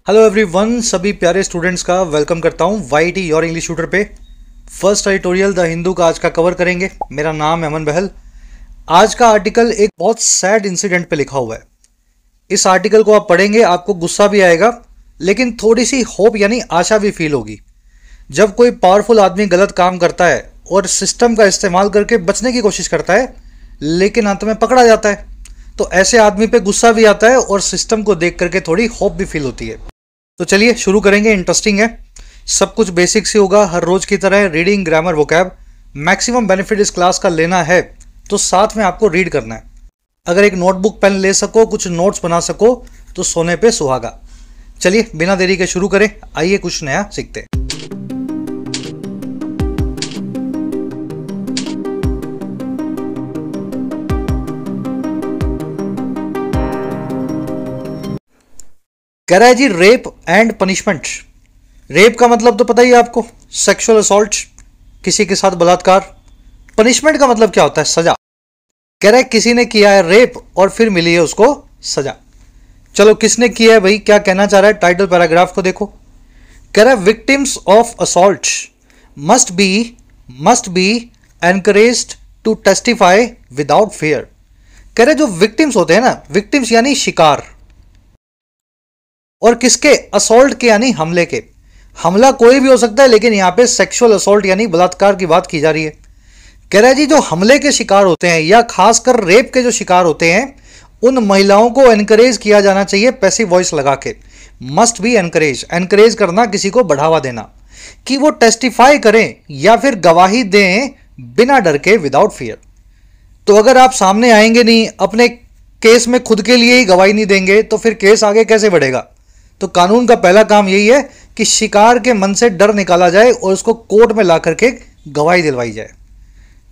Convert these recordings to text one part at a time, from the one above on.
Hello everyone, सभी प्यारे students का वेलकम करता हूं वाईटी योर इंग्लिश ट्यूटर पे। फर्स्ट एडिटोरियल द हिंदू का आज का कवर करेंगे। मेरा नाम है अमन बहल। आज का आर्टिकल एक बहुत सैड इंसिडेंट पे लिखा हुआ है। इस आर्टिकल को आप पढ़ेंगे, आपको गुस्सा भी आएगा, लेकिन थोड़ी सी होप यानी आशा भी फील होगी। जब कोई पावरफुल आदमी गलत काम करता है और सिस्टम का इस्तेमाल करके बचने की कोशिश करता है, लेकिन अंत में पकड़ा जाता है, तो ऐसे आदमी पे गुस्सा भी आता है और सिस्टम को देख करके थोड़ी होप भी फील होती है। तो चलिए शुरू करेंगे। इंटरेस्टिंग है, सब कुछ बेसिक से होगा हर रोज की तरह। Reading, grammar, vocab, maximum benefit इस क्लास का लेना है तो साथ में आपको रीड करना है। अगर एक नोटबुक पेन ले सको, कुछ नोट्स बना सको तो सोने पे सुहागा। चलिए बिना देरी के शुरू करें। आइए कुछ नया सीखते हैं। कह रहा है जी रेप एंड पनिशमेंट। रेप का मतलब तो पता ही है आपको, सेक्सुअल असॉल्ट, किसी के साथ बलात्कार। पनिशमेंट का मतलब क्या होता है? सजा। कह रहा है किसी ने किया है रेप और फिर मिली है उसको सजा। चलो किसने किया है भाई, क्या कहना चाह रहा है? टाइटल पैराग्राफ को देखो। कह रहा है victims of assault must be encouraged to testify without fear. कह रहे जो विक्टिम्स होते हैं ना, विक्टिम्स यानी शिकार, और किसके? असॉल्ट के यानी हमले के। हमला कोई भी हो सकता है, लेकिन यहां पे सेक्सुअल असॉल्ट यानी बलात्कार की बात की जा रही है। कह रहा है जी जो हमले के शिकार होते हैं या खासकर रेप के जो शिकार होते हैं, उन महिलाओं को एनकरेज किया जाना चाहिए पैसिव वॉइस लगा के। मस्ट बी एनकरेज, एनकरेज करना, किसी को बढ़ावा देना कि वो टेस्टिफाई करें या फिर गवाही दें बिना डर के, विदाउट फियर। तो अगर आप सामने आएंगे नहीं, अपने केस में खुद के लिए ही गवाही नहीं देंगे, तो फिर केस आगे कैसे बढ़ेगा? तो कानून का पहला काम यही है कि शिकार के मन से डर निकाला जाए और उसको कोर्ट में ला करके गवाही दिलवाई जाए।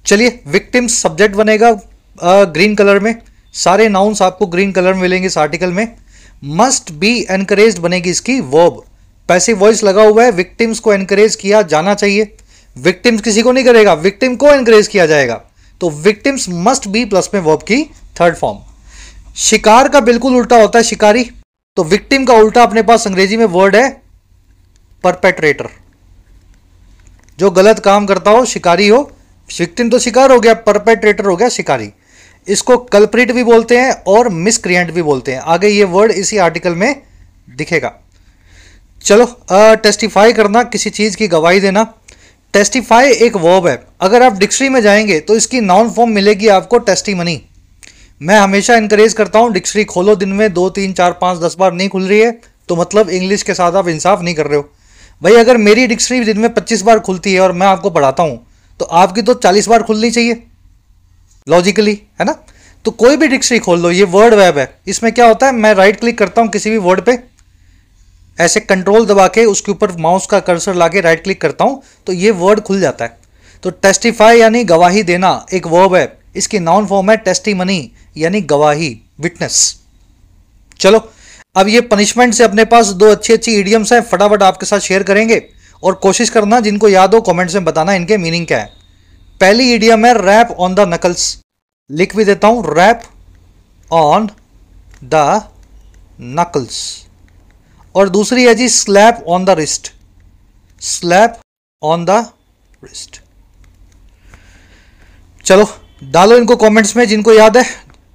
चलिए, विक्टिम सब्जेक्ट बनेगा ग्रीन कलर में। सारे नाउन्स आपको ग्रीन कलर में मिलेंगे इस आर्टिकल में। मस्ट बी एनकरेज्ड बनेगी इसकी वर्ब। पैसिव वॉइस लगा हुआ है, विक्टिम्स को एनकरेज किया जाना चाहिए। विक्टिम्स किसी को नहीं करेगा, विक्टिम को एनकरेज किया जाएगा। तो विक्टिम्स मस्ट बी प्लस में वर्ब की थर्ड फॉर्म। शिकार का बिल्कुल उल्टा होता है शिकारी। तो विक्टिम का उल्टा अपने पास अंग्रेजी में वर्ड है परपेट्रेटर। जो गलत काम करता हो, शिकारी हो। विक्टिम तो शिकार हो गया, परपेट्रेटर हो गया शिकारी। इसको कल्प्रिट भी बोलते हैं और मिसक्रिएंट भी बोलते हैं। आगे ये वर्ड इसी आर्टिकल में दिखेगा। चलो, टेस्टिफाई करना, किसी चीज की गवाही देना। टेस्टिफाई एक वर्ब है। अगर आप डिक्शनरी में जाएंगे तो इसकी नाउन फॉर्म मिलेगी आपको टेस्टिमनी। मैं हमेशा इनकरेज करता हूं, डिक्शनरी खोलो, दिन में 2, 3, 4, 5, 10 बार। नहीं खुल रही है तो मतलब इंग्लिश के साथ आप इंसाफ नहीं कर रहे हो भाई। अगर मेरी डिक्शनरी दिन में 25 बार खुलती है और मैं आपको पढ़ाता हूं, तो आपकी तो 40 बार खुलनी चाहिए लॉजिकली, है ना? तो कोई भी डिक्शनरी खोल लो, ये वर्ड वेब है। इसमें क्या होता है, मैं राइट क्लिक करता हूं किसी भी वर्ड पे, ऐसे कंट्रोल दबा के उसके ऊपर माउस का कर्सर लाके राइट क्लिक करता हूं तो ये वर्ड खुल जाता है। तो टेस्टिफाई यानी गवाही देना एक वर्ब है। इसकी नाउन फॉर्म है टेस्टिमनी यानी गवाही, विटनेस। चलो, अब ये पनिशमेंट से अपने पास दो अच्छी अच्छी इडियम्स हैं, फटाफट आपके साथ शेयर करेंगे और कोशिश करना जिनको याद हो कमेंट्स में बताना इनके मीनिंग क्या है। पहली इडियम है रैप ऑन द नकल्स। लिख भी देता हूं, रैप ऑन द नकल्स। और दूसरी है जी slap on the wrist. Slap on the wrist. चलो डालो इनको कमेंट्स में जिनको याद है।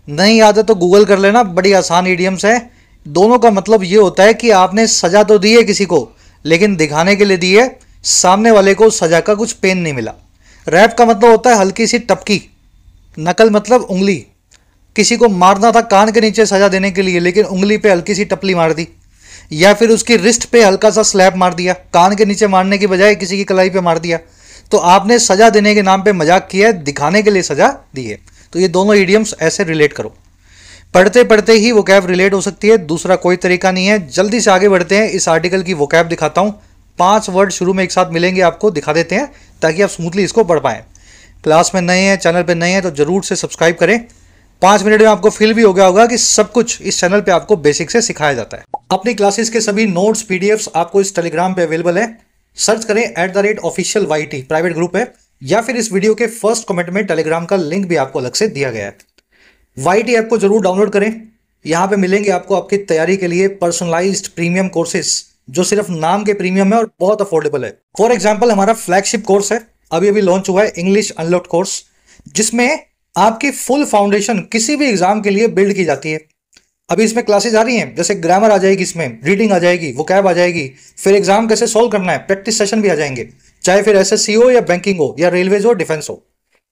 नहीं याद है तो गूगल कर लेना, बड़ी आसान इडियम्स है। दोनों का मतलब ये होता है कि आपने सजा तो दी है किसी को, लेकिन दिखाने के लिए दी है, सामने वाले को सजा का कुछ पेन नहीं मिला। रैप का मतलब होता है हल्की सी टपकी। नकल मतलब उंगली। किसी को मारना था कान के नीचे सजा देने के लिए, लेकिन उंगली पे हल्की सी टपली मार दी, या फिर उसकी रिस्ट पे हल्का सा स्लैप मार दिया। कान के नीचे मारने की बजाय किसी की कलाई पे मार दिया। तो आपने सजा देने के नाम पे मजाक किया है, दिखाने के लिए सजा दी है। तो ये दोनों इडियम्स ऐसे रिलेट करो। पढ़ते पढ़ते ही वोकैब रिलेट हो सकती है, दूसरा कोई तरीका नहीं है। जल्दी से आगे बढ़ते हैं। इस आर्टिकल की वोकैब दिखाता हूं। 5 वर्ड शुरू में एक साथ मिलेंगे, आपको दिखा देते हैं ताकि आप स्मूथली इसको पढ़ पाएं। क्लास में नए हैं, चैनल पे नए हैं तो जरूर से सब्सक्राइब करें। 5 मिनट में आपको फील भी हो गया होगा कि सब कुछ इस चैनल पे आपको बेसिक से सिखाया जाता है। अपनी क्लासेस के सभी नोट्स, पीडीएफ्स आपको इस टेलीग्राम पे अवेलेबल है। सर्च करें @official YT, प्राइवेट ग्रुप है, या फिर इस वीडियो के फर्स्ट कमेंट में टेलीग्राम का लिंक भी आपको अलग से दिया गया है। YT ऐप को जरूर डाउनलोड करें। यहाँ पे मिलेंगे आपको आपकी तैयारी के लिए पर्सनलाइज्ड प्रीमियम कोर्सेज जो सिर्फ नाम के प्रीमियम है और बहुत अफोर्डेबल है। फॉर एग्जाम्पल हमारा फ्लैगशिप कोर्स है, अभी अभी लॉन्च हुआ है, इंग्लिश अनलॉक्ड कोर्स, जिसमें आपकी फुल फाउंडेशन किसी भी एग्जाम के लिए बिल्ड की जाती है। अभी इसमें क्लासेस आ रही हैं, जैसे ग्रामर आ जाएगी, इसमें रीडिंग आ जाएगी, वोकैब आ जाएगी, फिर एग्जाम कैसे सोल्व करना है, प्रैक्टिस सेशन भी आ जाएंगे, चाहे फिर एसएससी हो या बैंकिंग हो या रेलवेज हो, डिफेंस हो।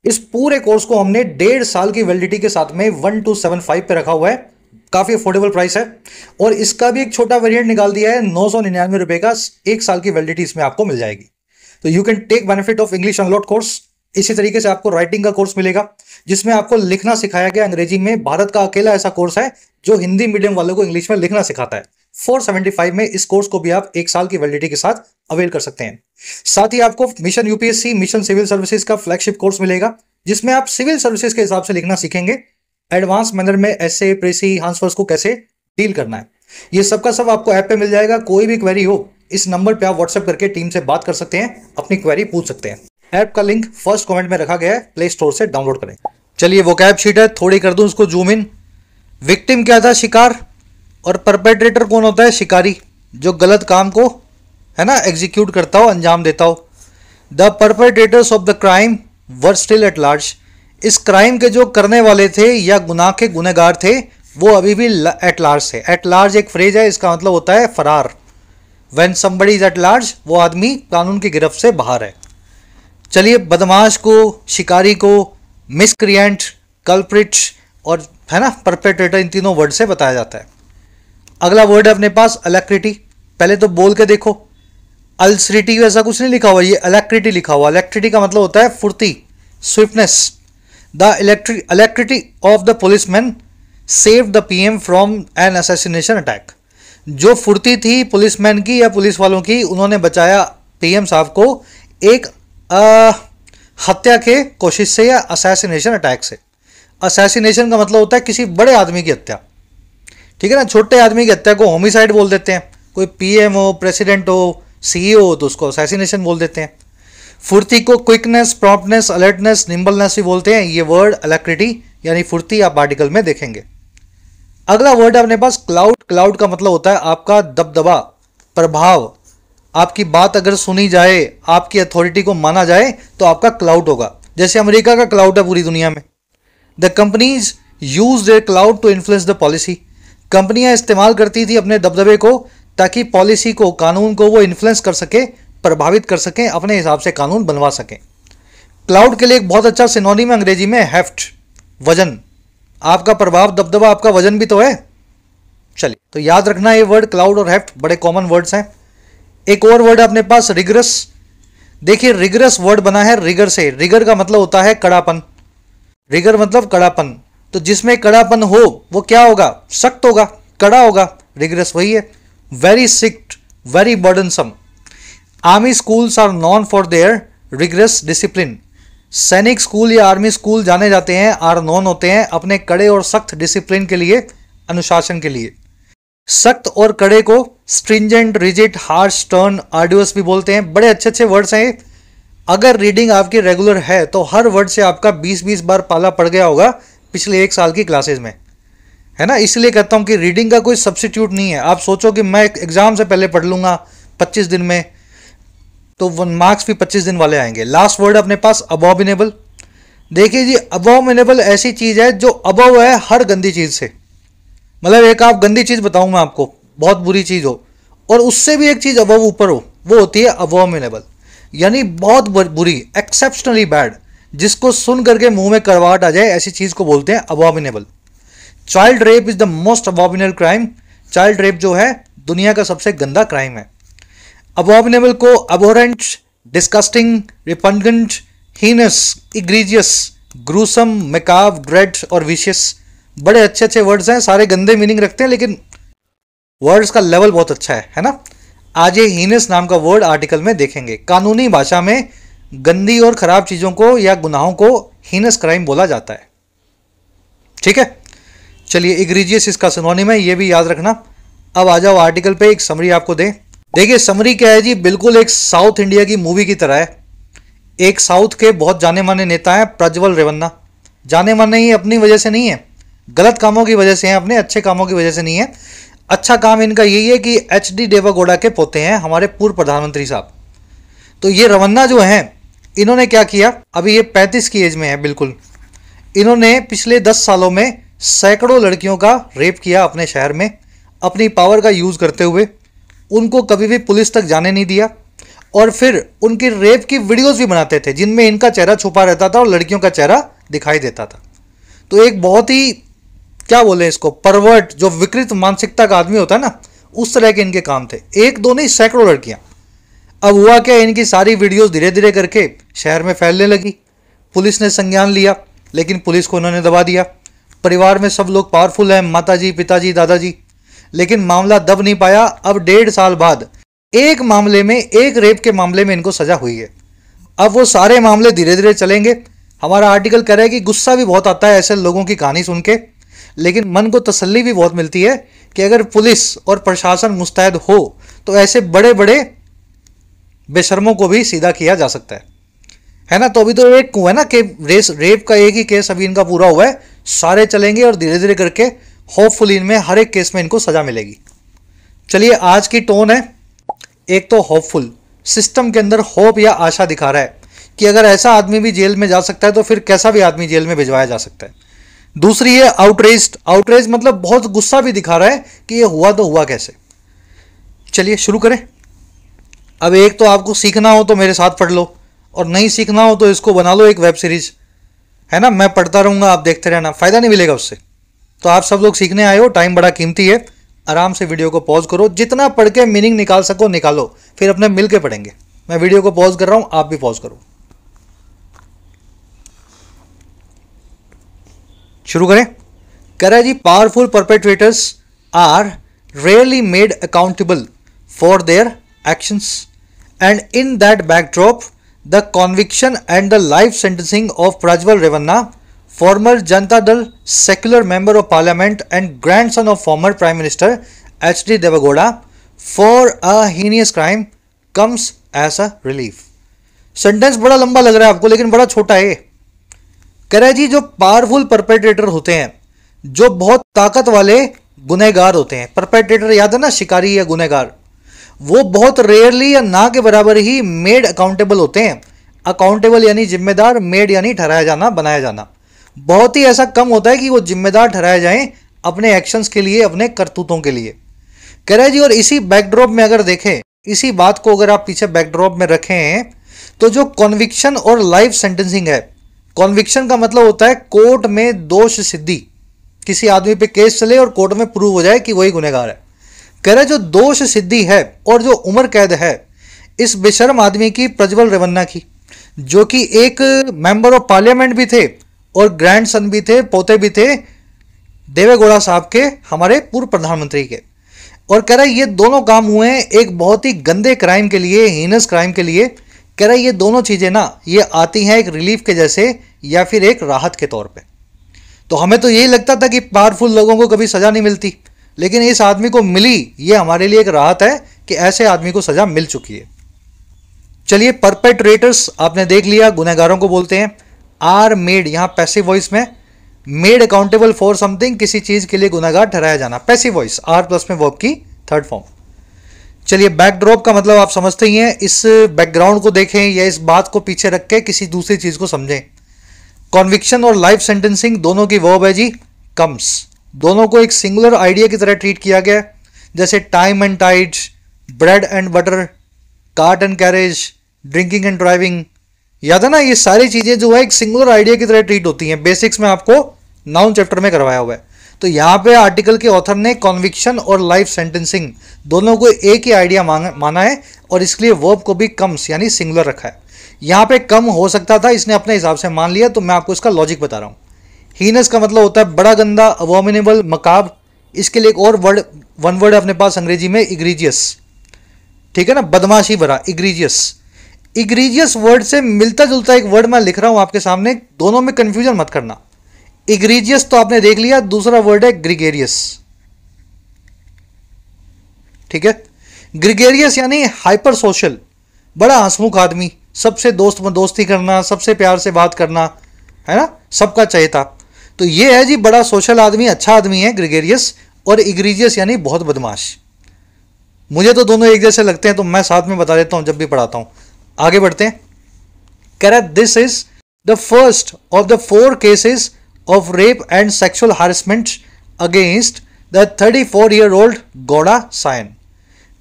इस पूरे कोर्स को हमने 1.5 साल की वैलिडिटी के साथ में 1275 पे रखा हुआ है, काफी अफोर्डेबल प्राइस है। और इसका भी एक छोटा वेरिएंट निकाल दिया है, 999 रुपए का 1 साल की वैलिडिटी इसमें आपको मिल जाएगी। तो you can take benefit of English unlocked course. इसी तरीके से आपको राइटिंग का कोर्स मिलेगा, जिसमें आपको लिखना सिखाया गया अंग्रेजी में। भारत का अकेला ऐसा कोर्स है जो हिंदी मीडियम वालों को इंग्लिश में लिखना सिखाता है। 475 में इस कोर्स को भी आप 1 साल की वैलिडिटी के साथ अवेल कर सकते हैं। साथ ही आपको mission UPSC, mission civil services का फ्लैगशिप कोर्स मिलेगा, जिसमें आप सिविल सर्विसेज के हिसाब से लिखना सीखेंगे, एडवांस मैनर में ऐसे प्रेसी आंसर्स को कैसे डील करना है। ये सबका सब आपको ऐप पे मिल जाएगा। कोई भी क्वेरी हो, इस नंबर पे आप व्हाट्सएप करके टीम से बात कर सकते हैं, अपनी क्वेरी पूछ सकते हैं। ऐप का लिंक फर्स्ट कमेंट में रखा गया है, प्ले स्टोर से डाउनलोड करें। चलिए वोकैब शीट है, थोड़ी कर दूं उसको जूम इन। विक्टिम क्या था? शिकार। और परपेट्रेटर कौन होता है? शिकारी, जो गलत काम को है ना एग्जीक्यूट करता हो, अंजाम देता हो। The perpetrators of the crime were still at large. इस क्राइम के जो करने वाले थे या गुनाह के गुनहगार थे, वो अभी भी एट लार्ज थे। एट लार्ज एक फ्रेज है, इसका मतलब होता है फरार। When somebody is at large, वो आदमी कानून की गिरफ्त से बाहर है। चलिए, बदमाश को, शिकारी को, मिसक्रिएंट, कल्प्रिट और है ना परपेट्रेटर, इन तीनों वर्ड से बताया जाता है। अगला वर्ड है अपने पास अलेक्रिटी। पहले तो बोल के देखो, अल्सरिटी ऐसा कुछ नहीं लिखा हुआ, ये अलेक्रिटी लिखा हुआ। अलेक्ट्रिटी का मतलब होता है फुर्ती, swiftness. The alacrity of the policeman save the PM from an assassination attack. जो फुर्ती थी पुलिसमैन की या पुलिस वालों की, उन्होंने बचाया पीएम साहब को एक हत्या के कोशिश से या असैसिनेशन अटैक से। असैसिनेशन का मतलब होता है किसी बड़े आदमी की हत्या, ठीक है ना। छोटे आदमी की हत्या को होमिसाइड बोल देते हैं। कोई पीएम हो, प्रेसिडेंट हो, सीईओ हो, तो उसको असैसिनेशन बोल देते हैं। फुर्ती को क्विकनेस, प्रॉम्प्टनेस, अलर्टनेस, निम्बलनेस भी बोलते हैं। ये वर्ड अलेक्रिटी यानी फुर्ती आप आर्टिकल में देखेंगे। अगला वर्ड है अपने पास क्लाउड। क्लाउड का मतलब होता है आपका दबदबा, प्रभाव। आपकी बात अगर सुनी जाए, आपकी अथॉरिटी को माना जाए, तो आपका क्लाउड होगा। जैसे अमेरिका का क्लाउड है पूरी दुनिया में। The companies use their clout to influence the policy. कंपनियां इस्तेमाल करती थी अपने दबदबे को, ताकि पॉलिसी को, कानून को वो इन्फ्लुएंस कर सके, प्रभावित कर सकें, अपने हिसाब से कानून बनवा सकें। क्लाउड के लिए एक बहुत अच्छा सिनोनिम है अंग्रेजी में, हेफ्ट, वजन। आपका प्रभाव, दबदबा, आपका वजन भी तो है। चलिए, तो याद रखना ये वर्ड क्लाउड और हेफ्ट बड़े कॉमन वर्ड्स हैं। एक और वर्ड है अपने पास रिगरस। देखिए, रिगरस वर्ड बना है रिगर से। रिगर का मतलब होता है कड़ापन। रिगर मतलब कड़ापन। तो जिसमें कड़ापन हो वो क्या होगा? सख्त होगा, कड़ा होगा। रिगरस वही है। Very strict, very burdensome. Army schools are known for their rigorous discipline. सैनिक स्कूल या आर्मी स्कूल जाने जाते हैं, आर नॉन होते हैं अपने कड़े और सख्त डिसिप्लिन के लिए, अनुशासन के लिए। सख्त और कड़े को stringent, rigid, harsh, stern, arduous भी बोलते हैं। बड़े अच्छे अच्छे वर्ड्स हैं। अगर रीडिंग आपकी रेगुलर है तो हर वर्ड से आपका 20-20 बार पाला पड़ गया होगा पिछले 1 साल की क्लासेस में, है ना। इसलिए कहता हूं कि रीडिंग का कोई सब्स्टिट्यूट नहीं है। आप सोचो कि मैं एग्जाम से पहले पढ़ लूंगा 25 दिन में, तो मार्क्स भी 25 दिन वाले आएंगे। लास्ट वर्ड अपने पास अबॉमिनेबल। देखिए जी, अबॉमिनेबल ऐसी चीज है जो अबव है हर गंदी चीज से। मतलब एक आप गंदी चीज बताऊं मैं आपको, बहुत बुरी चीज हो, और उससे भी एक चीज अबव ऊपर हो, वो होती है अबॉमिनेबल, यानी बहुत बुरी, एक्सेप्शनली बैड, जिसको सुन करके मुंह में करवाहट आ जाए, ऐसी चीज को बोलते हैं abominable. Child rape is the most abominable crime. Child rape जो है दुनिया का सबसे गंदा क्राइम है। अबॉमिनेबल को abhorrent, disgusting, repugnant, heinous, egregious, gruesome, macabre, dread और विशियस। बड़े अच्छे अच्छे वर्ड्स हैं, सारे गंदे मीनिंग रखते हैं, लेकिन वर्ड्स का लेवल बहुत अच्छा है ना। आज ये हीनस नाम का वर्ड आर्टिकल में देखेंगे। कानूनी भाषा में गंदी और खराब चीजों को या गुनाहों को हीनस क्राइम बोला जाता है, ठीक है। चलिए, इग्रीजियस इसका सिनोनिम है, ये भी याद रखना। अब आ जाओ आर्टिकल पे, एक समरी आपको दे। देखिए समरी क्या है जी, बिल्कुल एक साउथ इंडिया की मूवी की तरह है। एक साउथ के बहुत जाने माने नेता हैं प्रज्वल रेवन्ना। जाने माने ही अपनी वजह से नहीं है, गलत कामों की वजह से हैं, अपने अच्छे कामों की वजह से नहीं है। अच्छा काम इनका यही है कि एचडी देवेगौड़ा के पोते हैं हमारे पूर्व प्रधानमंत्री साहब। तो ये रमन्ना जो हैं, इन्होंने क्या किया, अभी ये 35 की एज में है बिल्कुल, इन्होंने पिछले 10 सालों में सैकड़ों लड़कियों का रेप किया अपने शहर में, अपनी पावर का यूज़ करते हुए। उनको कभी भी पुलिस तक जाने नहीं दिया, और फिर उनकी रेप की वीडियोस भी बनाते थे जिनमें इनका चेहरा छुपा रहता था और लड़कियों का चेहरा दिखाई देता था। तो एक बहुत ही, क्या बोले इसको, परवर्ट, जो विकृत मानसिकता का आदमी होता है ना, उस तरह के इनके काम थे। एक दो नहीं, सैकड़ों लड़कियां। अब हुआ क्या, इनकी सारी वीडियोस धीरे धीरे करके शहर में फैलने लगी। पुलिस ने संज्ञान लिया, लेकिन पुलिस को उन्होंने दबा दिया। परिवार में सब लोग पावरफुल हैं, माताजी, पिताजी, दादाजी, लेकिन मामला दब नहीं पाया। अब 1.5 साल बाद एक मामले में, एक रेप के मामले में इनको सजा हुई है। अब वो सारे मामले धीरे धीरे चलेंगे। हमारा आर्टिकल कह रहा है कि गुस्सा भी बहुत आता है ऐसे लोगों की कहानी सुन के, लेकिन मन को तसल्ली भी बहुत मिलती है कि अगर पुलिस और प्रशासन मुस्तैद हो तो ऐसे बड़े बड़े बेशर्मों को भी सीधा किया जा सकता है ना। तो अभी तो एक हुआ है ना कि रेप का एक ही केस अभी इनका पूरा हुआ है, सारे चलेंगे और धीरे धीरे करके होपफुली इनमें हर एक केस में इनको सजा मिलेगी। चलिए, आज की टोन है एक तो होपफुल, सिस्टम के अंदर होप या आशा दिखा रहा है कि अगर ऐसा आदमी भी जेल में जा सकता है तो फिर कैसा भी आदमी जेल में भिजवाया जा सकता है। दूसरी है आउटरेज्ड, आउटरेज मतलब बहुत गुस्सा भी दिखा रहा है कि ये हुआ तो हुआ कैसे। चलिए शुरू करें। अब एक तो आपको सीखना हो तो मेरे साथ पढ़ लो, और नहीं सीखना हो तो इसको बना लो एक वेब सीरीज, है ना। मैं पढ़ता रहूंगा, आप देखते रहना, फायदा नहीं मिलेगा उससे। तो आप सब लोग सीखने आए हो, टाइम बड़ा कीमती है, आराम से वीडियो को पॉज करो, जितना पढ़ के मीनिंग निकाल सको निकालो, फिर अपने मिल के पढ़ेंगे। मैं वीडियो को पॉज कर रहा हूं, आप भी पॉज करो। शुरू करें। कह रहा है जी, powerful perpetrators are rarely made accountable for their actions, and in that backdrop the conviction and the life sentencing of Prajwal Revanna, former Janata Dal secular member of parliament and grandson of former prime minister H.D. Devagowda for a heinous crime comes as a relief। Sentence बड़ा लंबा लग रहा है आपको, लेकिन बड़ा छोटा है। कह रहा है जी, जो पावरफुल परपेट्रेटर होते हैं, जो बहुत ताकत वाले गुनहगार होते हैं, परपेट्रेटर याद है ना, शिकारी या गुनहगार, वो बहुत रेयरली या ना के बराबर ही मेड अकाउंटेबल होते हैं। अकाउंटेबल यानी जिम्मेदार, मेड यानी ठहराया जाना, बनाया जाना। बहुत ही ऐसा कम होता है कि वो जिम्मेदार ठहराए जाएं अपने एक्शंस के लिए, अपने करतूतों के लिए। कह रहा है जी, और इसी बैकड्रॉप में अगर देखें, इसी बात को अगर आप पीछे बैकड्रॉप में रखें, तो जो कॉन्विक्शन और लाइफ सेंटेंसिंग है, कॉन्विक्शन का मतलब होता है कोर्ट में दोष सिद्धि, किसी आदमी पे केस चले और कोर्ट में प्रूव हो जाए कि वही गुनहगार है। कह रहा है जो दोष सिद्धि है और जो उम्र कैद है इस बेशर्म आदमी की, प्रज्वल रेवन्ना की, जो कि एक मेंबर ऑफ पार्लियामेंट भी थे और ग्रैंडसन भी थे, पोते भी थे देवेगौड़ा साहब के, हमारे पूर्व प्रधानमंत्री के। और कह रहा है ये दोनों काम हुए हैं एक बहुत ही गंदे क्राइम के लिए, हीनस क्राइम के लिए। कह रहा है ये दोनों चीज़ें ना, ये आती हैं एक रिलीफ के जैसे या फिर एक राहत के तौर पे। तो हमें तो यही लगता था कि पावरफुल लोगों को कभी सज़ा नहीं मिलती, लेकिन इस आदमी को मिली, ये हमारे लिए एक राहत है कि ऐसे आदमी को सज़ा मिल चुकी है। चलिए, परपेट्रेटर्स आपने देख लिया, गुनहगारों को बोलते हैं। आर मेड, यहां पैसिव वॉइस में, मेड अकाउंटेबल फॉर समथिंग, किसी चीज के लिए गुनहगार ठहराया जाना, पैसिव वॉइस, आर प्लस में वर्ब की थर्ड फॉर्म। चलिए, बैकड्रॉप का मतलब आप समझते ही हैं, इस बैकग्राउंड को देखें या इस बात को पीछे रख के किसी दूसरी चीज को समझें। कॉन्विक्शन और लाइफ सेंटेंसिंग दोनों की वर्ब है जी कम्स। दोनों को एक सिंगुलर आइडिया की तरह ट्रीट किया गया, जैसे time and tide, bread and butter, cart and carriage, drinking and driving. याद है ना, ये सारी चीजें जो है एक सिंगुलर आइडिया की तरह ट्रीट होती हैं। बेसिक्स में आपको नाउन चैप्टर में करवाया हुआ है। तो यहाँ पे आर्टिकल के ऑथर ने कॉन्विक्शन और लाइफ सेंटेंसिंग दोनों को एक ही आइडिया माना है, और इसलिए वर्ब को भी कम्स यानी सिंगुलर रखा है। यहाँ पे कम हो सकता था, इसने अपने हिसाब से मान लिया। तो मैं आपको इसका लॉजिक बता रहा हूँ। हीनस का मतलब होता है बड़ा गंदा, अवोमिनेबल, मकाब। इसके लिए एक और वर्ड, वन वर्ड अपने पास अंग्रेजी में, इग्रीजियस, ठीक है ना, बदमाशी भरा, इग्रीजियस। इग्रीजियस वर्ड से मिलता जुलता एक वर्ड मैं लिख रहा हूं आपके सामने, दोनों में कंफ्यूजन मत करना। इग्रीजियस तो आपने देख लिया, दूसरा वर्ड है ग्रिगेरियस, ठीक है। ग्रिगेरियस यानी हाइपर सोशल, बड़ा हंसमुख आदमी, सबसे दोस्ती करना, सबसे प्यार से बात करना, है ना, सबका चहेता। तो ये है जी बड़ा सोशल आदमी, अच्छा आदमी है ग्रेगेरियस, और इग्रीजियस यानी बहुत बदमाश। मुझे तो दोनों एक जैसे लगते हैं, तो मैं साथ में बता देता हूं जब भी पढ़ाता हूं। आगे बढ़ते हैं। कह रहा है this is the first of the 4 cases of rape and sexual harassment against the 34-year-old Gowda सायन।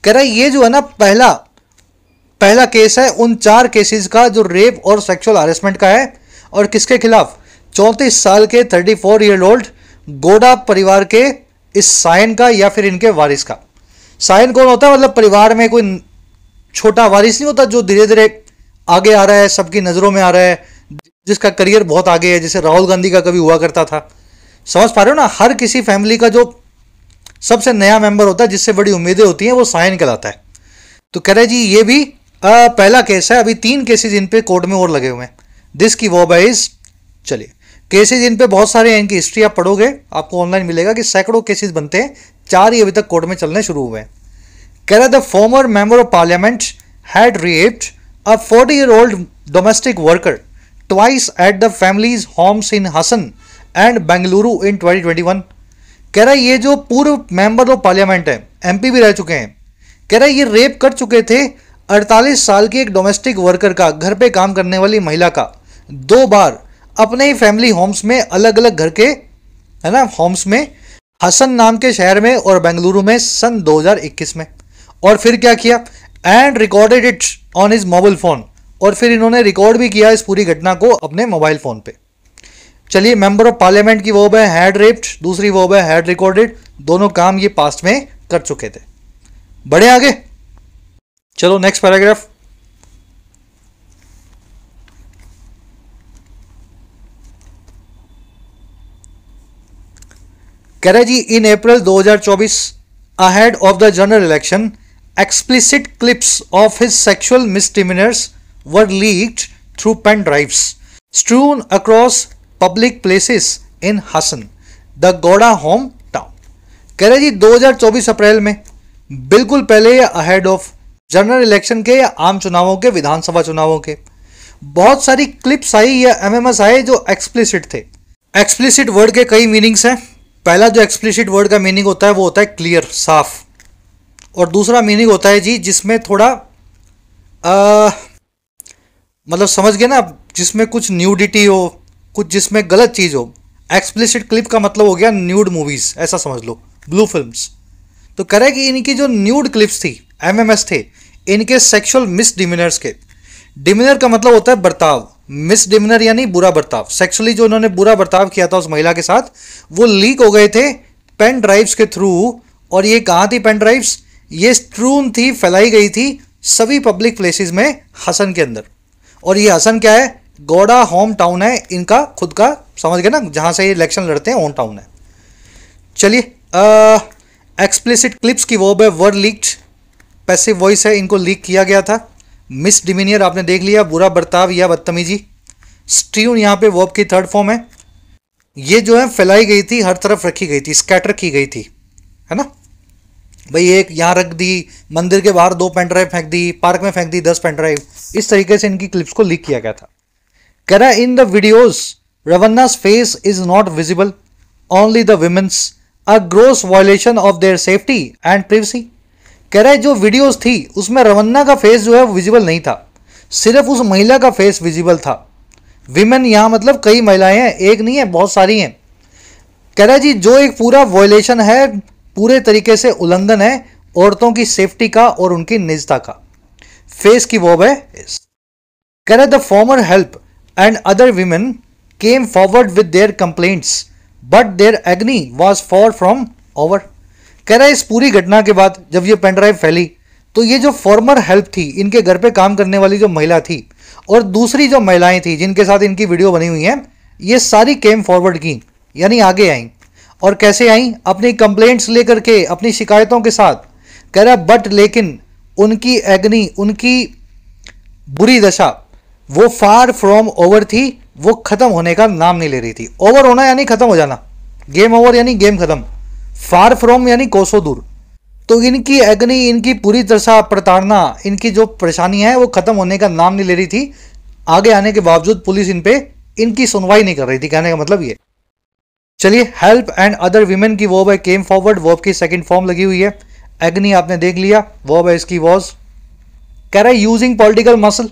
कह रहा है ये जो है ना पहला केस है उन 4 केसेस का जो रेप और सेक्सुअल हैरेसमेंट का है। और किसके खिलाफ? 34 साल के 34-year-old गौड़ा परिवार के इस सायन का, या फिर इनके वारिस का। सायन कौन होता है? मतलब परिवार में कोई छोटा वारिस नहीं होता जो धीरे धीरे आगे आ रहा है, सबकी नजरों में आ रहा है, जिसका करियर बहुत आगे है, जैसे राहुल गांधी का कभी हुआ करता था। समझ पा रहे हो ना? हर किसी फैमिली का जो सबसे नया मेंबर होता है, जिससे बड़ी उम्मीदें होती हैं, वो सायन कहलाता है। तो कह रहे जी ये भी पहला केस है, अभी 3 केसेस इन पे कोर्ट में और लगे हुए हैं। दिस की वो बाइज, चलिए केसेस इन पे बहुत सारे हैं, इनकी हिस्ट्री आप पढ़ोगे आपको ऑनलाइन मिलेगा कि सैकड़ों केसेस बनते हैं, 4 ही अभी तक कोर्ट में चलने शुरू हुए हैं। कह रहा the former member of parliament had raped a 40-year-old domestic worker twice at the family's homes in Hassan and Bengaluru in 2021। कह रहा है ये जो पूर्व मेंबर ऑफ पार्लियामेंट है, एमपी भी रह चुके हैं, कह रहा है ये रेप कर चुके थे 48 साल की एक डोमेस्टिक वर्कर का, घर पे काम करने वाली महिला का, 2 बार अपने ही फैमिली होम्स में, अलग अलग घर के है ना होम्स में, हसन नाम के शहर में और बेंगलुरु में सन 2021 में। और फिर क्या किया? And recorded it on his mobile phone, और फिर इन्होंने रिकॉर्ड भी किया इस पूरी घटना को अपने मोबाइल फोन पे। चलिए मेंबर ऑफ पार्लियामेंट की वर्ब है हैड रेप्ड, दूसरी वर्ब है हैड रिकॉर्डेड, दोनों काम ये पास्ट में कर चुके थे। बढ़े आगे, चलो नेक्स्ट पैराग्राफ। कह रहे जी इन अप्रैल 2024 ahead of the general election explicit clips of his sexual misdemeanors were leaked through pen drives strewn across public places in Hassan, the Gowda hometown। कह रहे जी 2024 अप्रैल में, बिल्कुल पहले या अहेड ऑफ जनरल इलेक्शन के या आम चुनावों के, विधानसभा चुनावों के, बहुत सारी क्लिप्स आई या एमएमएस आए जो एक्सप्लिसिट थे। एक्सप्लिसिट वर्ड के कई मीनिंग्स हैं। पहला जो एक्सप्लिसिट वर्ड का मीनिंग होता है वो होता है क्लियर, साफ। और दूसरा मीनिंग होता है जी जिसमें थोड़ा मतलब समझ गए ना, जिसमें कुछ न्यूडिटी हो, कुछ जिसमें गलत चीज़ हो। एक्सप्लिसिट क्लिप का मतलब हो गया न्यूड मूवीज, ऐसा समझ लो, ब्लू फिल्म्स। तो कह रहे कि इनकी जो न्यूड क्लिप्स थी, एमएमएस थे, इनके सेक्सुअल मिसडिमिनर्स के, डिमिनर का मतलब होता है बर्ताव, मिसडिमिनर यानी बुरा बर्ताव, सेक्सुअली जो उन्होंने बुरा बर्ताव किया था उस महिला के साथ, वो लीक हो गए थे पेन ड्राइव्स के थ्रू। और ये कहाँ थी पेन ड्राइव्स? ये स्ट्रून थी, फैलाई गई थी सभी पब्लिक प्लेसेस में हसन के अंदर। और ये हसन क्या है? गौड़ा होम टाउन है इनका खुद का, समझ गए ना, जहां से ये इलेक्शन लड़ते हैं होम टाउन है। चलिए एक्सप्लिसिट क्लिप्स की वर्ब है वर लीक्ड, पैसिव वॉइस है, इनको लीक किया गया था। मिस डिमीनियर आपने देख लिया, बुरा बर्ताव या बदतमीजी। स्ट्यून यहाँ पे वर्ब की 3rd फॉर्म है। ये जो है फैलाई गई थी, हर तरफ रखी गई थी, स्कैटर की गई थी, है ना भाई। एक यहाँ रख दी, मंदिर के बाहर 2 पेन ड्राइव फेंक दी, पार्क में फेंक दी 10 पेन ड्राइव, इस तरीके से इनकी क्लिप्स को लीक किया गया था। कह रहा है in the videos Revanna's face is not visible, only the women's, a gross violation of their safety and privacy. कह रहा है जो वीडियोस थी उसमें रवन्ना का फेस जो है वो विजिबल नहीं था, सिर्फ उस महिला का फेस विजिबल था। विमेन यहाँ मतलब कई महिलाएं हैं, एक नहीं है, बहुत सारी हैं। कह रहा है जी जो एक पूरा वायलेशन है, पूरे तरीके से उल्लंघन है औरतों की सेफ्टी का और उनकी निजता का। फेस की वर्ब है इस। कह रहा है the former help and other women came forward with their complaints but their agony was far from over. कह रहा है इस पूरी घटना के बाद जब ये पेन ड्राइव फैली तो ये जो फॉर्मर हेल्प थी, इनके घर पे काम करने वाली जो महिला थी और दूसरी जो महिलाएं थी जिनके साथ इनकी वीडियो बनी हुई है, ये सारी केम फॉरवर्ड की, यानी आगे आई। और कैसे आई? अपनी कंप्लेंट्स लेकर के, अपनी शिकायतों के साथ। कह रहा बट लेकिन उनकी एग्नी, उनकी बुरी दशा वो फार फ्रॉम ओवर थी, वो खत्म होने का नाम नहीं ले रही थी। ओवर होना यानी खत्म हो जाना, गेम ओवर यानी गेम खत्म, फार फ्रॉम यानी कोसों दूर। तो इनकी एग्नी, इनकी पूरी दशा, प्रताड़ना, इनकी जो परेशानी है वो खत्म होने का नाम नहीं ले रही थी। आगे आने के बावजूद पुलिस इन पे इनकी सुनवाई नहीं कर रही थी, कहने का मतलब ये। चलिए, हेल्प एंड अदर वीमेन की वर्ब है केम फॉरवर्ड, वर्ब की सेकंड फॉर्म लगी हुई है। एग्नी आपने देख लिया, वर्ब है इसकी वॉज। कह रहा है using political muscle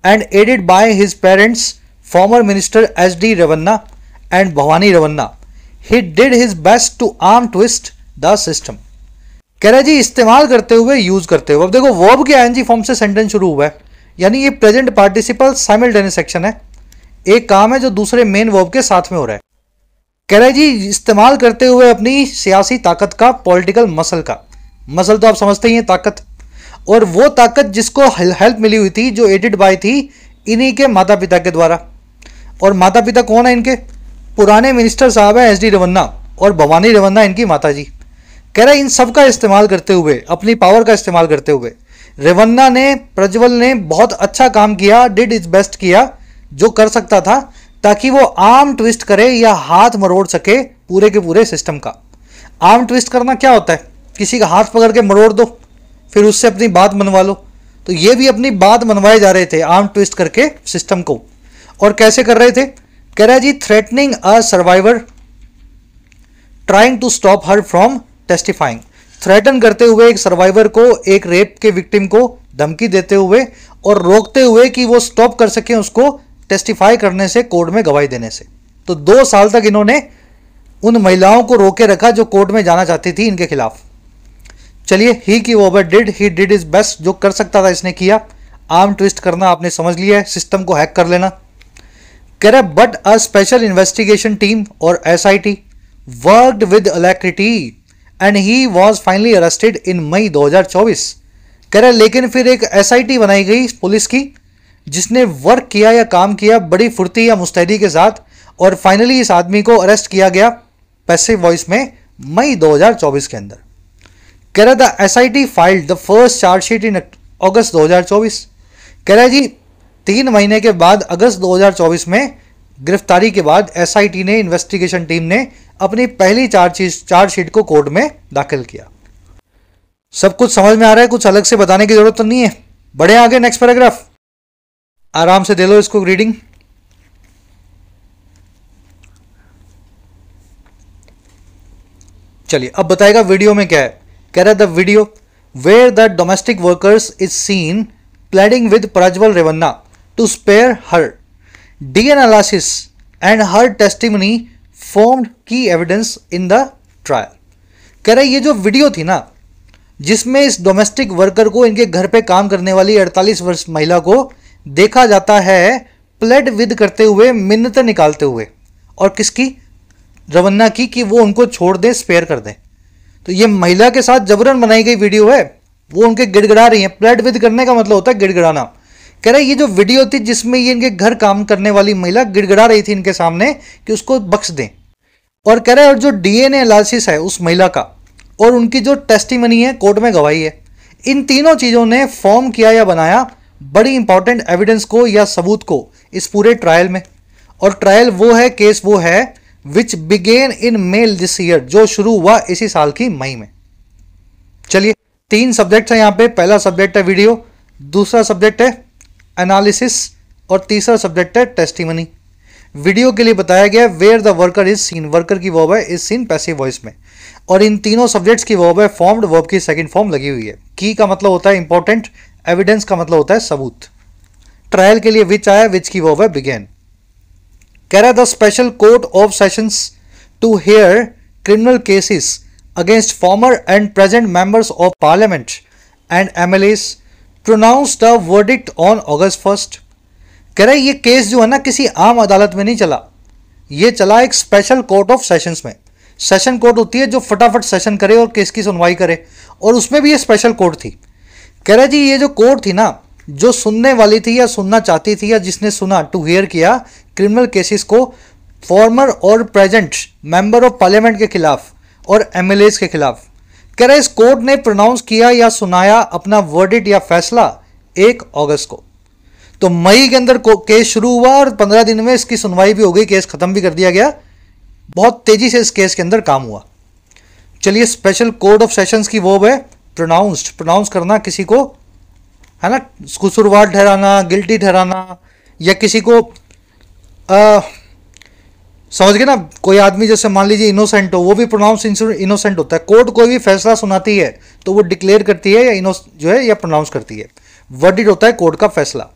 and aided by his parents former minister S D Revanna and Bhavani Revanna, he did his best to arm twist the system. कह रहा है जी इस्तेमाल करते हुए, यूज करते हुए। अब देखो वर्ब के आईएनजी फॉर्म से सेंटेंस शुरू हुआ है, यानी ये प्रेजेंट पार्टिसिपल साइमल्टेनियस एक्शन है, एक काम है जो दूसरे मेन वर्ब के साथ में हो रहा है। कह रहा है जी इस्तेमाल करते हुए अपनी सियासी ताकत का, पॉलिटिकल मसल का, मसल तो आप समझते ही हैं ताकत, और वो ताकत जिसको हेल्प मिली हुई थी, जो एडेड बाय थी इन्हीं के माता पिता के द्वारा। और माता पिता कौन है इनके? पुराने मिनिस्टर साहब हैं एस डी रेवन्ना और भवानी रेवन्ना इनकी माता जी। कह रहा है इन सब का इस्तेमाल करते हुए, अपनी पावर का इस्तेमाल करते हुए रेवन्ना ने, प्रज्वल ने बहुत अच्छा काम किया, डिड इज बेस्ट किया जो कर सकता था, ताकि वो आर्म ट्विस्ट करे या हाथ मरोड़ सके पूरे के पूरे सिस्टम का। आर्म ट्विस्ट करना क्या होता है? किसी का हाथ पकड़ के मरोड़ दो, फिर उससे अपनी बात मनवा लो। तो ये भी अपनी बात मनवाए जा रहे थे आर्म ट्विस्ट करके सिस्टम को। और कैसे कर रहे थे? कह रहा है जी threatening a survivor trying to stop her from testifying, threaten करते हुए एक सर्वाइवर को, एक रेप के विक्टिम को धमकी देते हुए और रोकते हुए कि वो स्टॉप कर सके उसको टेस्टिफाई करने से, कोर्ट में गवाही देने से। तो 2 साल तक इन्होंने उन महिलाओं को रोके रखा जो कोर्ट में जाना चाहती थी इनके खिलाफ। चलिए, ही की वो did, he did is best, जो कर सकता था इसने किया। आर्म ट्विस्ट करना आपने समझ लिया है, सिस्टम को हैक कर लेना। कह रहा है but a special investigation team और SIT worked with alacrity and he was finally arrested in May 2024। कह रहा है लेकिन फिर एक एसआईटी बनाई गई पुलिस की, जिसने वर्क किया या काम किया बड़ी फुर्ती या मुस्तैदी के साथ, और फाइनली इस आदमी को अरेस्ट किया गया पैसिव वॉइस में मई 2024 के अंदर। कह रहा the SIT filed the first chargesheet in August 2024। कह रहा है जी 3 महीने के बाद अगस्त 2024 में गिरफ्तारी के बाद एसआईटी ने, इन्वेस्टिगेशन टीम ने अपनी पहली चार्जशीट को कोर्ट में दाखिल किया। सब कुछ समझ में आ रहा है, कुछ अलग से बताने की जरूरत तो नहीं है। बढ़े आगे, नेक्स्ट पैराग्राफ, आराम से दे लो इसको रीडिंग। चलिए अब बताएगा वीडियो में क्या है। कह रहा है the video where the domestic workers is seen pleading with Prajwal Revanna to spare her DNA analysis and her testimony formed key evidence in the trial. कह रहा है ये जो वीडियो थी ना, जिसमें इस डोमेस्टिक वर्कर को, इनके घर पे काम करने वाली 48 वर्ष महिला को देखा जाता है प्लेड विद करते हुए, मिन्नतें निकालते हुए, और किसकी? रवन्ना की, कि वो उनको छोड़ दें, स्पेयर कर दें। तो ये महिला के साथ जबरन बनाई गई वीडियो है, वो उनके गिड़गिड़ा रही है। प्लेड विद करने का मतलब होता है गिड़गिड़ाना। कह रहा है ये जो वीडियो थी जिसमें ये इनके घर काम करने वाली महिला गिड़गिड़ा रही थी इनके सामने कि उसको बख्श दें। और कह रहा है और जो डीएनए एनालिसिस है उस महिला का, और उनकी जो टेस्टिमनी है, कोर्ट में गवाही है, इन तीनों चीज़ों ने फॉर्म किया या बनाया बड़ी इंपॉर्टेंट एविडेंस को या सबूत को इस पूरे ट्रायल में। और ट्रायल वो है, केस वो है which began in May this year, जो शुरू हुआ इसी साल की मई में। चलिए 3 सब्जेक्ट है यहाँ पे। पहला सब्जेक्ट है वीडियो, दूसरा सब्जेक्ट है एनालिसिस, और तीसरा सब्जेक्ट है टेस्टिमनी। वीडियो के लिए बताया गया where the worker is seen, worker की वर्ब है इज सीन पैसिव वॉइस में, और इन तीनों सब्जेक्ट्स की वर्ब है फॉर्म्ड, वर्ब की सेकंड फॉर्म लगी हुई है। की का मतलब होता है इंपॉर्टेंट, एविडेंस का मतलब होता है सबूत। ट्रायल के लिए विच आया, विच की वर्ब है बिगेन। कह रहा है the special court of sessions to hear criminal cases against former and present members of parliament and MLAs pronounce the verdict on August 1। कह रहा है ये केस जो है ना किसी आम अदालत में नहीं चला, ये चला एक स्पेशल कोर्ट ऑफ सेशंस में। सेशन कोर्ट होती है जो फटाफट सेशन करे और केस की सुनवाई करे, और उसमें भी ये स्पेशल कोर्ट थी। कह रहा है जी ये जो कोर्ट थी ना, जो सुनने वाली थी या सुनना चाहती थी या जिसने सुना, टू हियर किया क्रिमिनल केसेस को फॉर्मर और प्रेजेंट मेंबर ऑफ पार्लियामेंट के खिलाफ और एमएलएस के खिलाफ। कह रहा है इस कोर्ट ने प्रोनाउंस किया या सुनाया अपना वर्डिक्ट या फैसला 1 अगस्त को। तो मई के अंदर केस शुरू हुआ और 15 दिन में इसकी सुनवाई भी हो गई, केस खत्म भी कर दिया गया। बहुत तेजी से इस केस के अंदर काम हुआ। चलिए स्पेशल कोर्ट ऑफ सेशंस की वर्ब है प्रोनाउंस्ड, प्रोनाउंस करना, किसी को है ना कसूरवार ठहराना, गिल्टी ठहराना, या किसी को समझ गए ना। कोई आदमी जैसे मान लीजिए इनोसेंट हो, वो भी प्रोनाउंस इनोसेंट होता है। कोर्ट कोई भी फैसला सुनाती है तो वो डिक्लेयर करती है या जो है या प्रोनाउंस करती है। वर्डिक्ट होता है कोर्ट का फैसला।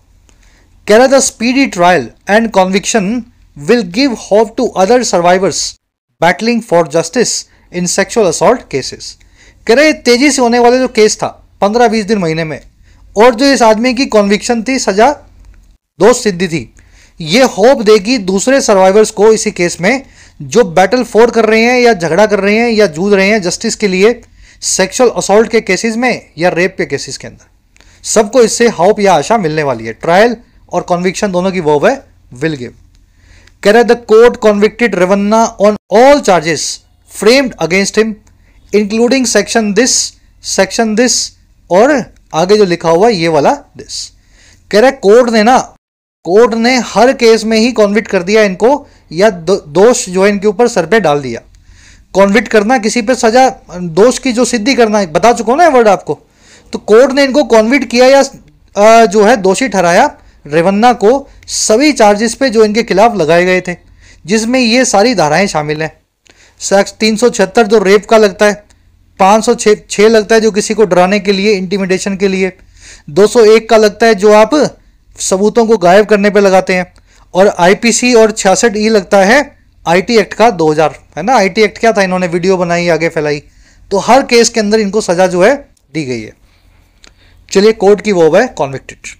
कह रहा था speedy trial and conviction will give hope to other survivors battling for justice in sexual assault cases. कह रहे तेजी से होने वाले जो केस था 15-20 दिन महीने में, और जो इस आदमी की कॉन्विक्शन थी, सजा दोष सिद्धि थी, ये होप देगी दूसरे सर्वाइवर्स को इसी केस में जो बैटल फोर कर रहे हैं या झगड़ा कर रहे हैं या जूझ रहे हैं जस्टिस के लिए सेक्सुअल असॉल्ट के केसेस में या रेप के केसेस के अंदर। सबको इससे होप या आशा मिलने वाली है। ट्रायल और कॉन्विक्शन दोनों की वर्ब है विल गिव। कह रहा है the court convicted Revanna on all charges framed against him including section this और आगे जो लिखा हुआ ये वाला दिस। कह रहा है कोर्ट ने हर केस में ही कॉन्विक्ट कर दिया इनको, या दोष जो है इनके ऊपर सर पे डाल दिया। कॉन्विक्ट करना, किसी पे सजा, दोष की जो सिद्धि करना, बता चुका हूं ना वर्ड आपको। तो कोर्ट ने इनको कॉन्विक्ट किया या जो है दोषी ठहराया रेवन्ना को सभी चार्जेस पे जो इनके खिलाफ लगाए गए थे, जिसमें ये सारी धाराएं शामिल हैं। सेक्स 376 जो रेप का लगता है, 506 लगता है जो किसी को डराने के लिए, इंटिमिडेशन के लिए, 201 का लगता है जो आप सबूतों को गायब करने पे लगाते हैं, और आईपीसी और 66E लगता है आईटी एक्ट का 2000, है ना। आईटी एक्ट क्या था, इन्होंने वीडियो बनाई आगे फैलाई, तो हर केस के अंदर इनको सजा जो है दी गई है। चलिए कोर्ट की वो है कॉन्विक्टेड।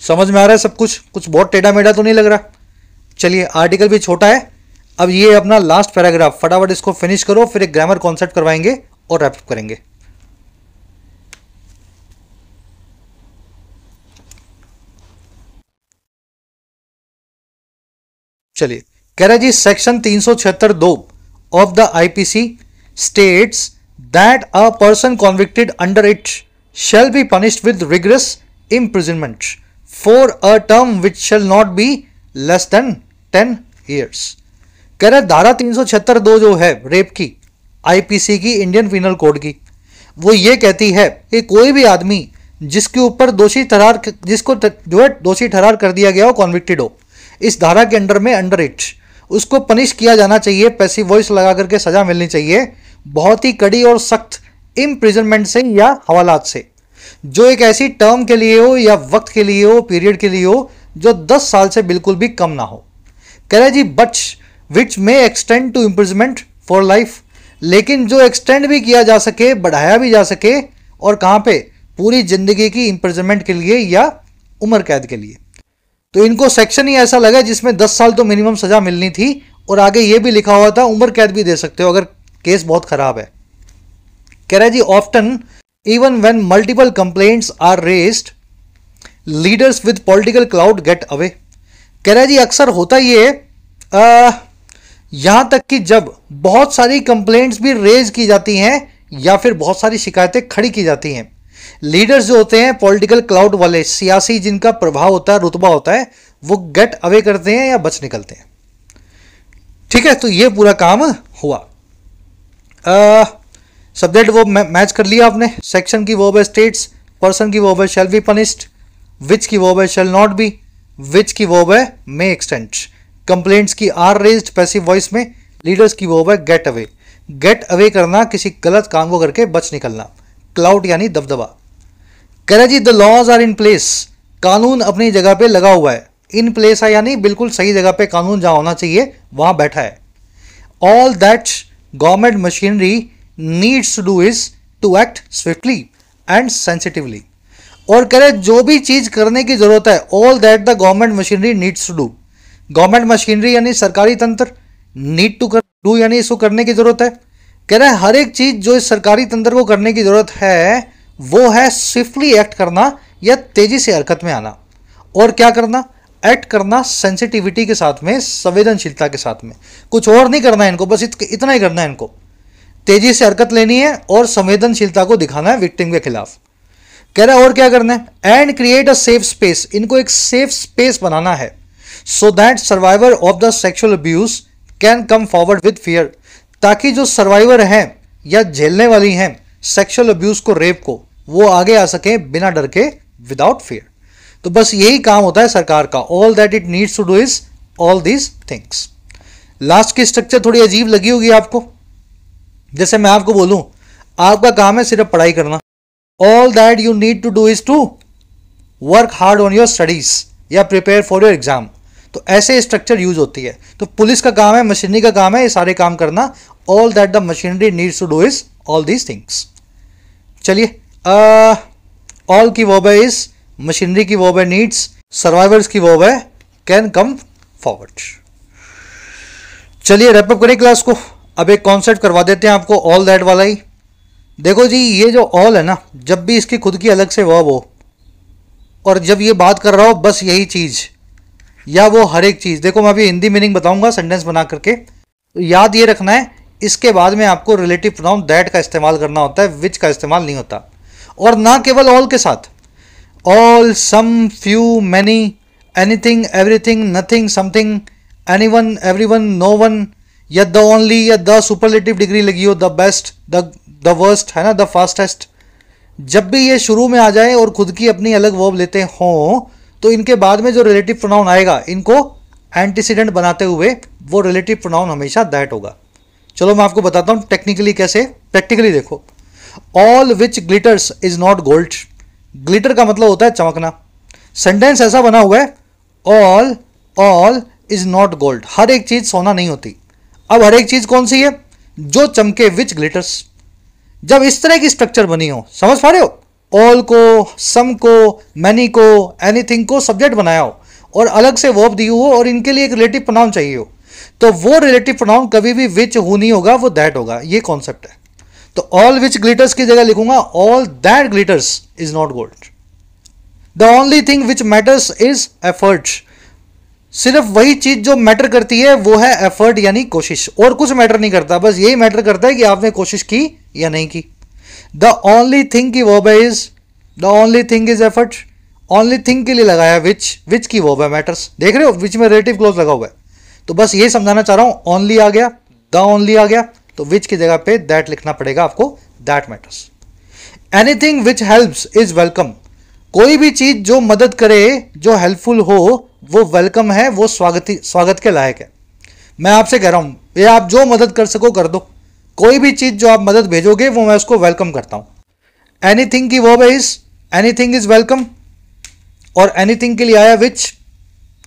समझ में आ रहा है सब कुछ? कुछ बहुत टेढ़ा मेढ़ा तो नहीं लग रहा? चलिए आर्टिकल भी छोटा है। अब ये अपना लास्ट पैराग्राफ फटाफट इसको फिनिश करो, फिर एक ग्रामर कॉन्सेप्ट करवाएंगे और रैप करेंगे। चलिए कह रहा है जी section 376(2) of the IPC states that a person convicted under it shall be punished with rigorous imprisonment for a term which shall not be less than 10 years। कह रहा है धारा 376(2) जो है रेप की, आईपीसी की, इंडियन पिनल कोड की, वो ये कहती है कि कोई भी आदमी जिसके ऊपर जिसको जो है दोषी ठहरार कर दिया गया हो, कॉन्विक्टेड हो, इस धारा के अंडर में, अंडर इट, उसको पनिश किया जाना चाहिए, पैसिव वॉइस लगा करके सजा मिलनी चाहिए, बहुत ही कड़ी और सख्त इम्प्रिजनमेंट से या हवालात से, जो एक ऐसी टर्म के लिए हो या वक्त के लिए हो, पीरियड के लिए हो, जो 10 साल से बिल्कुल भी कम ना हो। कह रहा है जी but which may extend to imprisonment for life, लेकिन जो एक्सटेंड भी किया जा सके, बढ़ाया भी जा सके, और कहां पे, पूरी जिंदगी की इम्प्रिजमेंट के लिए या उम्र कैद के लिए। तो इनको सेक्शन ही ऐसा लगा जिसमें 10 साल तो मिनिमम सजा मिलनी थी, और आगे ये भी लिखा हुआ था उम्र कैद भी दे सकते हो अगर केस बहुत खराब है। कह रहा है जी often even when multiple complaints are raised leaders with political clout get away. कह रहा है जी अक्सर होता ये यहां तक कि जब बहुत सारी कंप्लेंट्स भी रेज की जाती हैं या फिर बहुत सारी शिकायतें खड़ी की जाती हैं, लीडर्स जो होते हैं पॉलिटिकल क्लाउड वाले, सियासी जिनका प्रभाव होता है, रुतबा होता है, वो गेट अवे करते हैं या बच निकलते हैं। ठीक है, तो ये पूरा काम हुआ। सब्जेक्ट वो मैच कर लिया आपने। सेक्शन की वर्ब है स्टेट्स, पर्सन की वर्ब है शैल बी पनिश्ड, विच की वर्ब है शैल नॉट बी, विच की वर्ब है मे एक्सटेंड, कंप्लेंट्स की आर रेज्ड पैसिव वॉइस में, लीडर्स की वर्ब है गेट अवे। गेट अवे करना, किसी गलत काम को करके बच निकलना, क्लाउड यानी दबदबा। कह रहा जी the laws are in place, कानून अपनी जगह पे लगा हुआ है। इन प्लेस है यानी बिल्कुल सही जगह पे कानून जहां होना चाहिए वहां बैठा है। All that government machinery needs to do is to act swiftly and sensitively. और कह रहे जो भी चीज करने की जरूरत है, all that the government machinery needs to do, government machinery यानी सरकारी तंत्र, नीड टू डू यानी इसको करने की जरूरत है। कह रहा है हर एक चीज जो इस सरकारी तंत्र को करने की जरूरत है वो है स्विफ्टली एक्ट करना या तेजी से हरकत में आना। और क्या करना, एक्ट करना सेंसिटिविटी के साथ में, संवेदनशीलता के साथ में। कुछ और नहीं करना है इनको, बस इतना ही करना है इनको, तेजी से हरकत लेनी है और संवेदनशीलता को दिखाना है विक्टिम के खिलाफ। कह रहा है और क्या करना है, and create a safe space, इनको एक सेफ स्पेस बनाना है, so that survivor of the sexual abuse can come forward with fear, ताकि जो सर्वाइवर हैं या झेलने वाली हैं सेक्सुअल अब्यूज को, रेप को, वो आगे आ सके बिना डर के, विदाउट फियर। तो बस यही काम होता है सरकार का। All that it needs to do is all these things. Last की स्ट्रक्चर थोड़ी अजीब लगी होगी आपको। जैसे मैं आपको बोलूं आपका काम है सिर्फ पढ़ाई करना, all that you need to do is to work hard on your studies या प्रिपेयर फॉर योर एग्जाम, तो ऐसे स्ट्रक्चर यूज होती है। तो पुलिस का काम है, मशीनरी का काम है ये सारे काम करना, all that the machinery needs to do is all these things. चलिए, ऑल की वर्ब है इज, मशीनरी की वर्ब है नीड्स, सर्वाइवर्स की वर्ब है कैन कम फॉरवर्ड। चलिए रैप अप करें क्लास को। अब एक कॉन्सेप्ट करवा देते हैं आपको ऑल दैट वाला ही। देखो जी, ये जो ऑल है ना, जब भी इसकी खुद की अलग से वर्ब हो और जब ये बात कर रहा हो बस यही चीज या वो हर एक चीज, देखो मैं अभी हिंदी मीनिंग बताऊंगा सेंटेंस बना करके, तो याद ये रखना है इसके बाद में आपको रिलेटिव प्रोनाउन दैट का इस्तेमाल करना होता है, विच का इस्तेमाल नहीं होता। और ना केवल ऑल के साथ, all, some, few, many, anything, everything, nothing, something, anyone, everyone, no one, या द ओनली या द सुपरलेटिव डिग्री लगी हो, द बेस्ट, द वर्स्ट, है ना, द फास्टेस्ट, जब भी ये शुरू में आ जाए और खुद की अपनी अलग वर्ब लेते हों तो इनके बाद में जो रिलेटिव प्रोनाउन आएगा इनको एंटीसीडेंट बनाते हुए वो रिलेटिव प्रोनाउन हमेशा दैट होगा। चलो मैं आपको बताता हूं टेक्निकली कैसे, प्रैक्टिकली देखो। All which glitters is not gold, glitter का मतलब होता है चमकना। सेंटेंस ऐसा बना हुआ है ऑल इज नॉट गोल्ड, हर एक चीज सोना नहीं होती। अब हर एक चीज कौन सी है? जो चमके, विच ग्लिटर्स। जब इस तरह की स्ट्रक्चर बनी हो, समझ पा रहे हो, ऑल को, सम को, मैनी को, एनीथिंग को सब्जेक्ट बनाया हो और अलग से वर्ब दी हो और इनके लिए एक रिलेटिव प्रोनाउन चाहिए हो, तो वो रिलेटिव प्रोनाउन कभी भी विच हु नहीं होगा, वो दैट होगा। ये कॉन्सेप्ट है। तो ऑल विच ग्लिटर्स की जगह लिखूंगा all that glitters is not gold. The only thing which matters is effort, सिर्फ वही चीज जो मैटर करती है वो है एफर्ट यानी कोशिश, और कुछ मैटर नहीं करता, बस यही मैटर करता है कि आपने कोशिश की या नहीं की। द ओनली थिंग की वर्ब है is, the only thing is effort, only thing के लिए लगाया विच की वर्ब है मैटर्स। देख रहे हो विच में रिलेटिव क्लोज लगा हुआ है, तो बस ये समझाना चाह रहा हूं, ओनली आ गया, द ओनली आ गया, तो विच की जगह पे दैट लिखना पड़ेगा आपको, that matters. Anything which helps is welcome, कोई भी चीज जो मदद करे, जो हेल्पफुल हो, वो वेलकम है, वो स्वागत के लायक है। मैं आपसे कह रहा हूं ये आप जो मदद कर सको कर दो, कोई भी चीज जो आप मदद भेजोगे वो मैं उसको वेलकम करता हूं। एनीथिंग की verb is, anything is welcome, और एनीथिंग के लिए आया विच,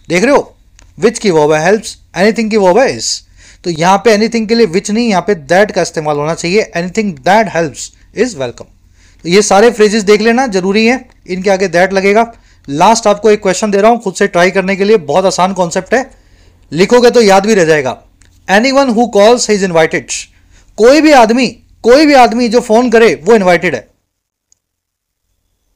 देख रहे हो विच की वर्ब है हेल्प्स, एनीथिंग की वर्ब है इज, तो यहां पे एनीथिंग के लिए विच नहीं, यहां पे दैट का इस्तेमाल होना चाहिए, anything that helps is welcome. तो ये सारे फ्रेजेस देख लेना, जरूरी है, इनके आगे दैट लगेगा। लास्ट आपको एक क्वेश्चन दे रहा हूं खुद से ट्राई करने के लिए, बहुत आसान कॉन्सेप्ट है, लिखोगे तो याद भी रह जाएगा। Anyone who calls is invited, कोई भी आदमी जो फोन करे वो इनवाइटेड है,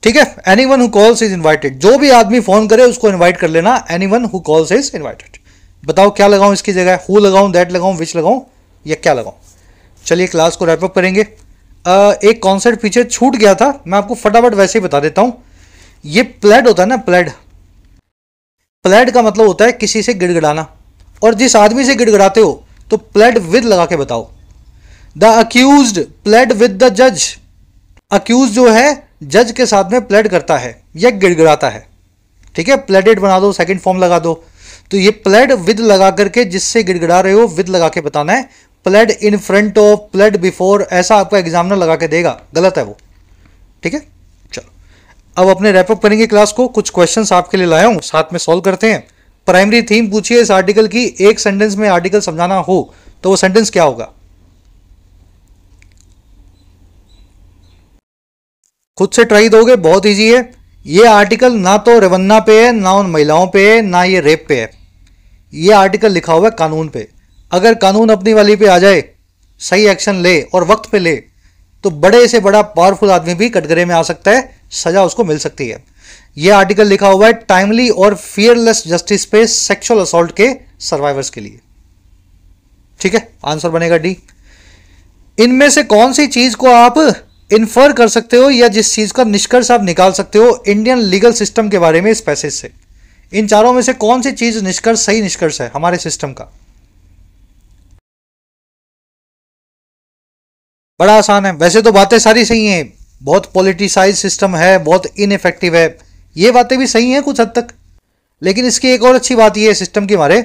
ठीक है। Anyone who calls is invited, जो भी आदमी फोन करे उसको इनवाइट कर लेना, anyone who calls is invited. बताओ क्या लगाऊं इसकी जगह, हु लगाऊं, दैट लगाऊं, विच लगाऊं, या क्या लगाऊं? चलिए क्लास को रैप अप करेंगे। एक कॉन्सेप्ट पीछे छूट गया था, मैं आपको फटाफट वैसे ही बता देता हूं। ये प्लेड होता है ना, प्लेड का मतलब होता है किसी से गिड़गिड़ाना, और जिस आदमी से गिड़गिड़ाते हो तो प्लेड विद लगा के बताओ। The accused played with the जज, अक्यूज जो है जज के साथ में प्लेड करता है या गिड़गिड़ाता है, ठीक है, प्लेडेड बना दो, सेकंड फॉर्म लगा दो। तो ये प्लेड विद लगा करके जिससे गिड़गिड़ा रहे हो विद लगा के बताना है। Played in front of, played before, ऐसा आपका एग्जामिनर लगा के देगा, गलत है वो, ठीक है। अब अपने रैपअप करेंगे क्लास को, कुछ क्वेश्चंस आपके लिए लाया हूं, साथ में सॉल्व करते हैं। प्राइमरी थीम पूछिए इस आर्टिकल की, एक सेंटेंस में आर्टिकल समझाना हो तो वो सेंटेंस क्या होगा? खुद से ट्राई दोगे, बहुत इजी है। ये आर्टिकल ना तो रवन्ना पे है, ना उन महिलाओं पे है, ना ये रेप पे है। ये आर्टिकल लिखा हुआ है कानून पे। अगर कानून अपनी वाली पे आ जाए, सही एक्शन ले और वक्त पे ले, तो बड़े से बड़ा पावरफुल आदमी भी कटघरे में आ सकता है, सजा उसको मिल सकती है। यह आर्टिकल लिखा हुआ है टाइमली और फियरलेस जस्टिस पे सेक्सुअल असॉल्ट के सर्वाइवर्स के लिए, ठीक है। आंसर बनेगा डी। इनमें से कौन सी चीज को आप इन्फर कर सकते हो या जिस चीज का निष्कर्ष आप निकाल सकते हो इंडियन लीगल सिस्टम के बारे में इस पैसेज से? इन चारों में से कौन सी चीज निष्कर्ष, सही निष्कर्ष है हमारे सिस्टम का? बड़ा आसान है, वैसे तो बातें सारी सही हैं, बहुत पॉलिटिसाइज सिस्टम है, बहुत इनइफेक्टिव है, ये बातें भी सही हैं कुछ हद तक, लेकिन इसकी एक और अच्छी बात ये है सिस्टम के बारे,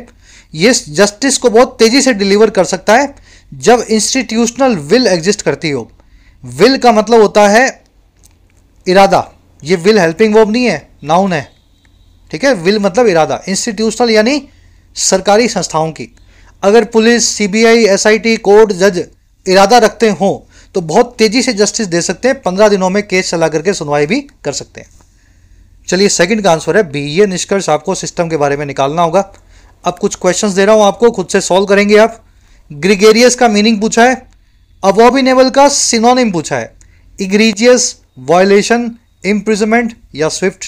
ये जस्टिस को बहुत तेजी से डिलीवर कर सकता है जब इंस्टीट्यूशनल विल एग्जिस्ट करती हो। विल का मतलब होता है इरादा, ये विल हेल्पिंग वर्ब नहीं है, नाउन है, ठीक है। विल मतलब इरादा। इंस्टीट्यूशनल यानी सरकारी संस्थाओं की। अगर पुलिस, सीबीआई, एसआईटी, कोर्ट, जज इरादा रखते हो तो बहुत तेजी से जस्टिस दे सकते हैं, 15 दिनों में केस चला करके सुनवाई भी कर सकते हैं। चलिए सेकंड का आंसर है बी। ये निष्कर्ष आपको सिस्टम के बारे में निकालना होगा। अब कुछ क्वेश्चंस दे रहा हूं आपको, खुद से सॉल्व करेंगे आप। ग्रिगेरियस का मीनिंग पूछा है, अबॉमिनेबल का सिनोनिम पूछा है, इग्रीजियस, वायलेशन, इम्प्रिजनमेंट या स्विफ्ट।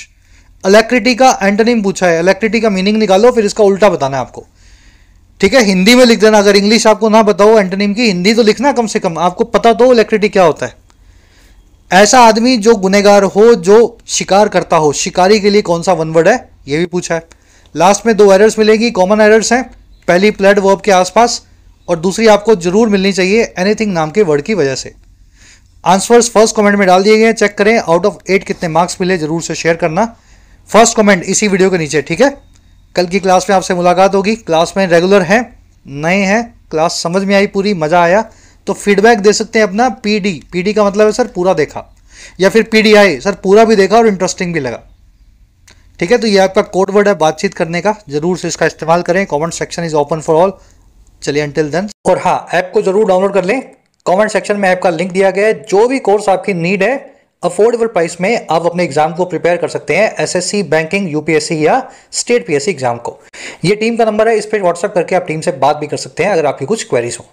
अलैक्रिटी का एंटोनिम पूछा है, अलैक्रिटी का मीनिंग निकालो फिर इसका उल्टा बताना है आपको, ठीक है। हिंदी में लिख देना, अगर इंग्लिश आपको ना बताओ एंटोनिम की, हिंदी तो लिखना कम से कम, आपको पता तो अलैक्रिटी क्या होता है। ऐसा आदमी जो गुनहगार हो, जो शिकार करता हो, शिकारी के लिए कौन सा वन वर्ड है, ये भी पूछा है। लास्ट में 2 एरर्स मिलेगी, कॉमन एरर्स हैं। पहली प्लेड वर्ब के आसपास और दूसरी आपको जरूर मिलनी चाहिए एनीथिंग नाम के वर्ड की वजह से। आंसर्स फर्स्ट कमेंट में डाल दिए गए, चेक करें आउट ऑफ 8 कितने मार्क्स मिले, जरूर से शेयर करना। फर्स्ट कमेंट इसी वीडियो के नीचे, ठीक है। कल की क्लास में आपसे मुलाकात होगी। क्लास में रेगुलर हैं, नए हैं, क्लास समझ में आई, पूरी मजा आया तो फीडबैक दे सकते हैं अपना। पीडी का मतलब है सर पूरा देखा, या फिर पीडीआई सर पूरा भी देखा और इंटरेस्टिंग भी लगा, ठीक है। तो ये आपका कोड वर्ड है बातचीत करने का, जरूर से इसका इस्तेमाल करें। Comment section is open for all. चलिए अंटिल देन, और हाँ, ऐप को जरूर डाउनलोड कर लें। कमेंट सेक्शन में ऐप का लिंक दिया गया है। जो भी कोर्स आपकी नीड है, अफोर्डेबल प्राइस में आप अपने एग्जाम को प्रिपेयर कर सकते हैं, एसएससी, बैंकिंग, यूपीएससी या स्टेट पीएससी एग्जाम को। ये टीम का नंबर है, इस पर व्हाट्सएप करके आप टीम से बात भी कर सकते हैं अगर आपकी कुछ क्वेरीज हो।